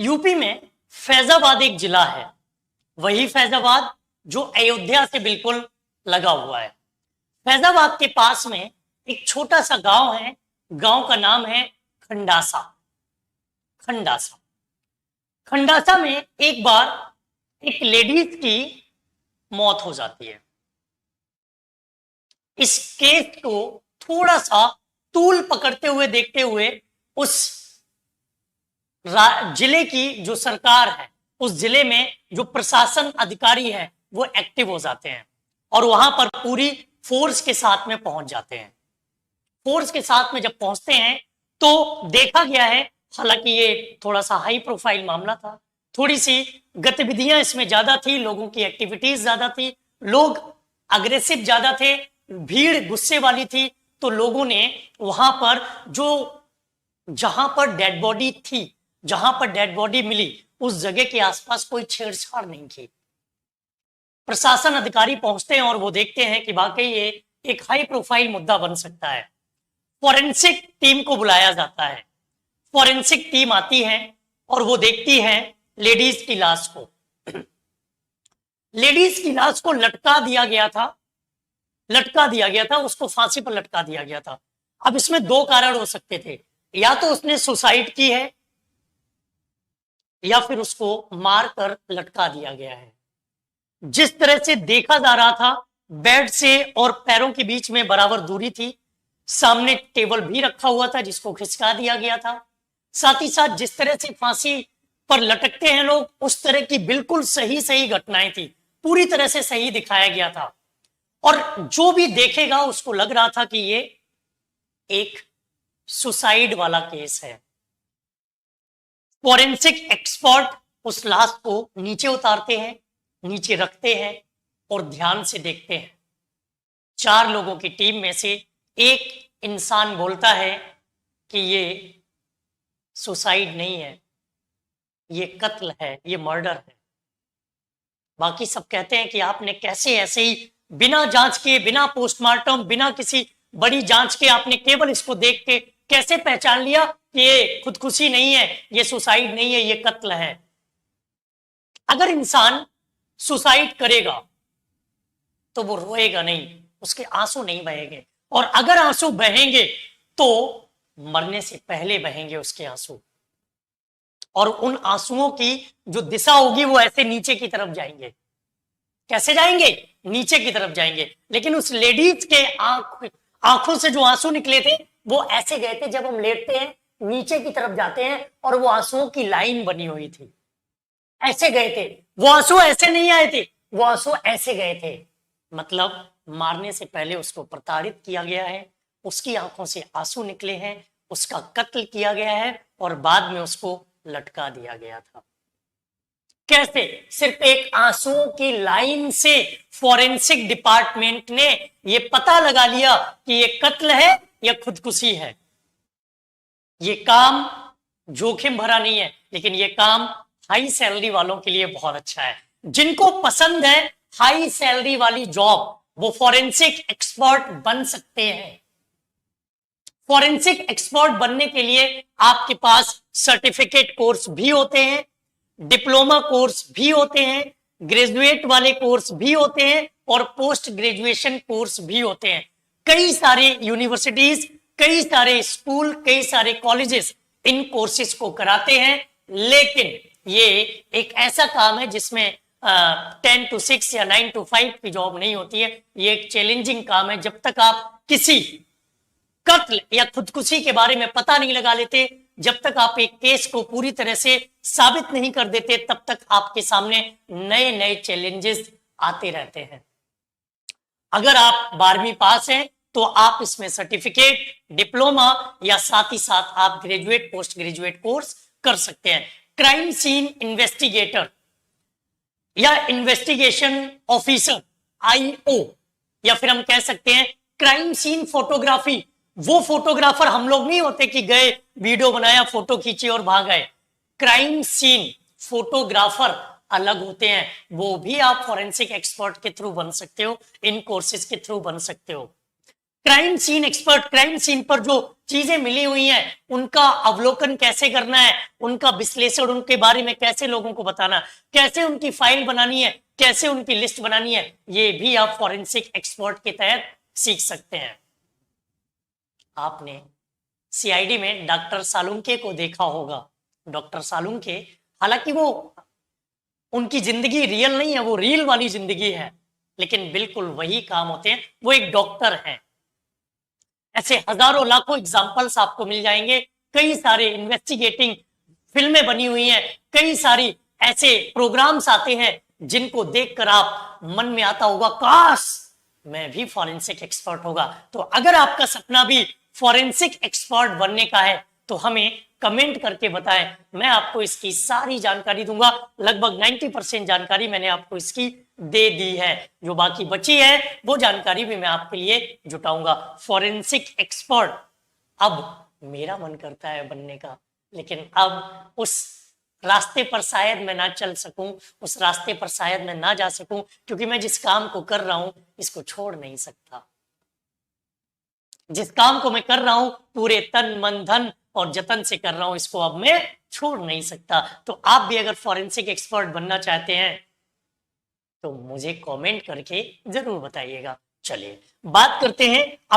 UP में फैजाबाद एक जिला है, वही फैजाबाद जो अयोध्या से बिल्कुल लगा हुआ है। फैजाबाद के पास में एक छोटा सा गांव है, गांव का नाम है खंडासा। खंडासा खंडासा में एक बार एक लेडीज की मौत हो जाती है। इस केस को थोड़ा सा तूल पकड़ते हुए देखते हुए उस जिले की जो सरकार है, उस जिले में जो प्रशासन अधिकारी है वो एक्टिव हो जाते हैं और वहां पर पूरी फोर्स के साथ में पहुंच जाते हैं। फोर्स के साथ में जब पहुंचते हैं तो देखा गया है, हालांकि ये थोड़ा सा हाई प्रोफाइल मामला था, थोड़ी सी गतिविधियां इसमें ज्यादा थी, लोगों की एक्टिविटीज ज्यादा थी, लोग अग्रेसिव ज्यादा थे, भीड़ गुस्से वाली थी। तो लोगों ने वहां पर जहां पर डेड बॉडी थी, जहां पर डेड बॉडी मिली, उस जगह के आसपास कोई छेड़छाड़ नहीं की। प्रशासन अधिकारी पहुंचते हैं और वो देखते हैं कि वाकई ये एक हाई प्रोफाइल मुद्दा बन सकता है। फॉरेंसिक टीम को बुलाया जाता है। फॉरेंसिक टीम आती है और वो देखती है लेडीज की लाश को। लेडीज की लाश को लटका दिया गया था, उसको फांसी पर लटका दिया गया था। अब इसमें दो कारण हो सकते थे, या तो उसने सुसाइड की है या फिर उसको मारकर लटका दिया गया है। जिस तरह से देखा जा रहा था, बेड से और पैरों के बीच में बराबर दूरी थी, सामने टेबल भी रखा हुआ था जिसको खिसका दिया गया था, साथ ही साथ जिस तरह से फांसी पर लटकते हैं लोग, उस तरह की बिल्कुल सही घटनाएं थी, पूरी तरह से सही दिखाया गया था। और जो भी देखेगा उसको लग रहा था कि ये एक सुसाइड वाला केस है। फॉरेंसिक एक्सपर्ट उस लाश को नीचे उतारते हैं, नीचे रखते हैं और ध्यान से देखते हैं। 4 लोगों की टीम में से एक इंसान बोलता है कि ये सुसाइड नहीं है, ये कत्ल है, ये मर्डर है। बाकी सब कहते हैं कि आपने कैसे ऐसे ही बिना जांच के, बिना पोस्टमार्टम, बिना किसी बड़ी जांच के आपने केवल इसको देख के कैसे पहचान लिया कि ये खुदकुशी नहीं है, ये सुसाइड नहीं है, ये कत्ल है। अगर इंसान सुसाइड करेगा तो वो रोएगा नहीं, उसके आंसू नहीं बहेंगे, और अगर आंसू बहेंगे तो मरने से पहले बहेंगे उसके आंसू, और उन आंसुओं की जो दिशा होगी वो ऐसे नीचे की तरफ जाएंगे। कैसे जाएंगे? नीचे की तरफ जाएंगे। लेकिन उस लेडीज के आंखों से जो आंसू निकले थे वो ऐसे गए थे, जब हम लेटते हैं नीचे की तरफ जाते हैं और वो आंसुओं की लाइन बनी हुई थी, ऐसे गए थे। वो आंसू ऐसे नहीं आए थे, वो आंसू ऐसे गए थे। मतलब मारने से पहले उसको प्रताड़ित किया गया है, उसकी आंखों से आंसू निकले हैं, उसका कत्ल किया गया है और बाद में उसको लटका दिया गया था। कैसे? सिर्फ एक आंसुओं की लाइन से फॉरेंसिक डिपार्टमेंट ने यह पता लगा लिया कि यह कत्ल है या खुदकुशी है। यह काम जोखिम भरा नहीं है, लेकिन यह काम हाई सैलरी वालों के लिए बहुत अच्छा है। जिनको पसंद है हाई सैलरी वाली जॉब, वो फॉरेंसिक एक्सपर्ट बन सकते हैं। फॉरेंसिक एक्सपर्ट बनने के लिए आपके पास सर्टिफिकेट कोर्स भी होते हैं, डिप्लोमा कोर्स भी होते हैं, ग्रेजुएट वाले कोर्स भी होते हैं और पोस्ट ग्रेजुएशन कोर्स भी होते हैं। कई सारे यूनिवर्सिटीज, कई सारे स्कूल, कई सारे कॉलेजेस इन कोर्सेज को कराते हैं। लेकिन ये एक ऐसा काम है जिसमें 10 to 6 या 9 to 5 की जॉब नहीं होती है। ये एक चैलेंजिंग काम है। जब तक आप किसी कत्ल या खुदकुशी के बारे में पता नहीं लगा लेते, जब तक आप एक केस को पूरी तरह से साबित नहीं कर देते, तब तक आपके सामने नए नए चैलेंजेस आते रहते हैं। अगर आप 12वीं पास हैं तो आप इसमें सर्टिफिकेट, डिप्लोमा या साथ ही साथ आप ग्रेजुएट, पोस्ट ग्रेजुएट कोर्स कर सकते हैं। क्राइम सीन इन्वेस्टिगेटर या इन्वेस्टिगेशन ऑफिसर, IO, या फिर हम कह सकते हैं क्राइम सीन फोटोग्राफी। वो फोटोग्राफर हम लोग नहीं होते कि गए, वीडियो बनाया, फोटो खींची और भाग गए। क्राइम सीन फोटोग्राफर अलग होते हैं, वो भी आप फॉरेंसिक एक्सपर्ट के थ्रू बन सकते हो, इन कोर्सेज के थ्रू बन सकते हो। Crime scene expert, crime scene पर जो चीजें मिली हुई हैं उनका अवलोकन कैसे करना है, उनका विश्लेषण, उनके बारे में कैसे लोगों को बताना, कैसे उनकी फाइल बनानी है, कैसे उनकी लिस्ट बनानी है, ये भी आप फॉरेंसिक एक्सपर्ट के तहत सीख सकते हैं। आपने सीआईडी में डॉक्टर सालुंके को देखा होगा। डॉक्टर सालुंके, हालांकि वो उनकी जिंदगी रियल नहीं है, वो रील वाली जिंदगी है, लेकिन बिल्कुल वही काम होते हैं। वो एक डॉक्टर हैं। ऐसे हजारों लाखों एग्जाम्पल्स आपको मिल जाएंगे। कई सारे इन्वेस्टिगेटिंग फिल्में बनी हुई हैं, कई सारी ऐसे प्रोग्राम्स आते हैं जिनको देखकर आप मन में आता होगा काश मैं भी फॉरेंसिक एक्सपर्ट होगा। तो अगर आपका सपना भी फॉरेंसिक एक्सपर्ट बनने का है तो हमें कमेंट करके बताएं। मैं आपको इसकी सारी जानकारी दूंगा। लगभग 90% जानकारी मैंने आपको इसकी दे दी है। जो बाकी बची है वो जानकारी भी मैं आपके लिए जुटाऊंगा। फॉरेंसिक एक्सपर्ट अब मेरा मन करता है बनने का, लेकिन अब उस रास्ते पर शायद मैं ना चल सकूं, उस रास्ते पर शायद मैं ना जा सकूं, क्योंकि मैं जिस काम को कर रहा हूं इसको छोड़ नहीं सकता। जिस काम को मैं कर रहा हूं पूरे तन मन धन और जतन से कर रहा हूं, इसको अब मैं छोड़ नहीं सकता। तो आप भी अगर फॉरेंसिक एक्सपर्ट बनना चाहते हैं तो मुझे कमेंट करके जरूर बताइएगा। चलिए बात करते हैं